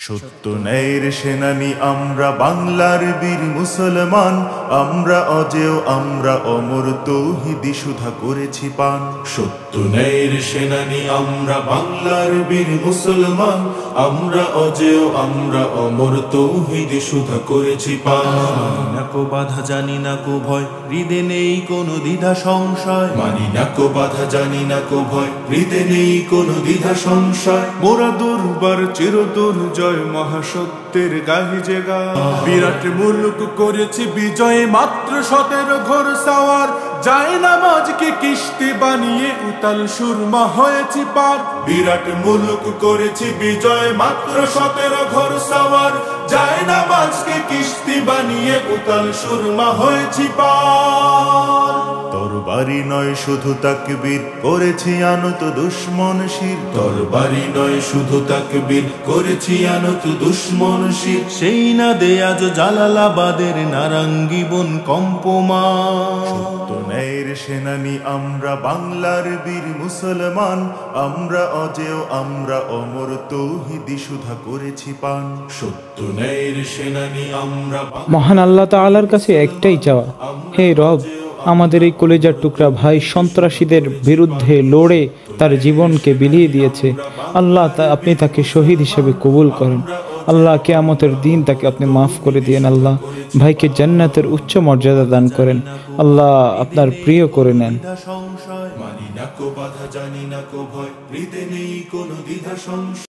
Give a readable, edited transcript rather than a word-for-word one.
সত্য ন্যায়ের সেনানী আমরা, বাংলার বীর মুসলমান আমরা, অজেয় আমরা অমর, তৌহিদি সুধা করেছি পান। সত্য ন্যায়ের সেনানী আমরা, বাংলার বীর মুসলমান আমরা, অজেয় আমরা অমর, তৌহিদি সুধা করেছি পান। মানি না কো বাধা, জানি না কো ভয়, হৃদে নেই কোনো দ্বিধা সংশয়। মানি না কো বাধা, জানি না কো ভয়, হৃদে নেই কোনো দ্বিধা সংশয়। মোরা দুর্বার চির দুর্জয়, মহাসত্যের গাহি যে গান। বিরাট মুলুক করেছি বিজয়, মাত্র 17 ঘোর সাওয়ার। যায় নামাজকে কিস্তি বানিয়ে উতাল সুরমা হয়েছি পার। বিরাট মুলুক করেছি বিজয়, মাত্র 17 ঘোর সাওয়ার। যায় নামাজকে কিস্তি বানিয়ে উতাল সুরমা হয়েছি পার। তরবারি নয় শুধু তাকবীর, করেছি আনত দুশ্মন শির। তরবারি নয় শুধু তাকবীর, করেছি আনত দুশ্মন শির। সেই না দে আজ জালালাবাদের নারাঙ্গি বন কম্পমান। সত্য ন্যায়ের সেনানী আমরা, বাংলার বীর মুসলমান আমরা, অজেয় আমরা অমর, তৌহিদি সুধা করেছি পান। সত্য ন্যায়ের সেনানী আমরা। মহান আল্লাহ তাআলার কাছে একটাই চাওয়া, হে রব, আমাদের এই কলেজার টুকরা ভাই সন্ত্রাসীদের বিরুদ্ধে লড়ে তার জীবনকে বিলিয়ে দিয়েছে। আল্লাহ আপনি তাকে শহীদ হিসেবে কবুল করেন। আল্লাহ কিয়ামতের দিন তাকে আপনি মাফ করে দিয়েন। আল্লাহ ভাইকে জান্নাতের উচ্চ মর্যাদা দান করেন। আল্লাহ আপনার প্রিয় করে নেন। মানি না কো বাধা, জানি না কো ভয়, হৃদে নেই কোনো দ্বিধা সংশয়।